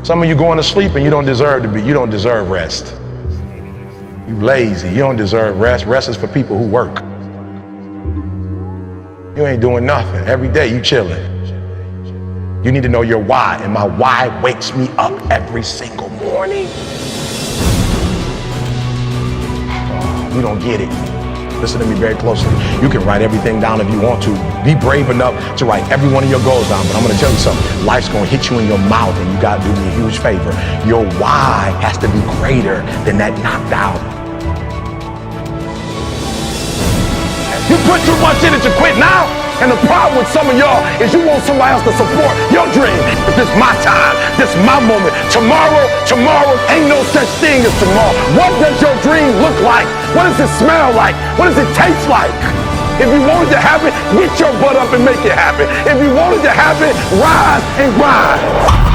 Some of you going to sleep and you don't deserve rest. You lazy, you don't deserve rest. Rest is for people who work. You ain't doing nothing. Every day you chilling. You need to know your why, and my why wakes me up every single morning. Oh, you don't get it. Listen to me very closely. You can write everything down if you want to. Be brave enough to write every one of your goals down. But I'm gonna tell you something. Life's gonna hit you in your mouth and you gotta do me a huge favor. Your why has to be greater than that knocked out. You put too much in it to quit now. And the problem with some of y'all is you want somebody else to support your dream. This is my time. This is my moment. Tomorrow, ain't no such thing as tomorrow. What does your dream look like? What does it smell like? What does it taste like? If you wanted to happen, get your butt up and make it happen. If you wanted to happen, rise and grind.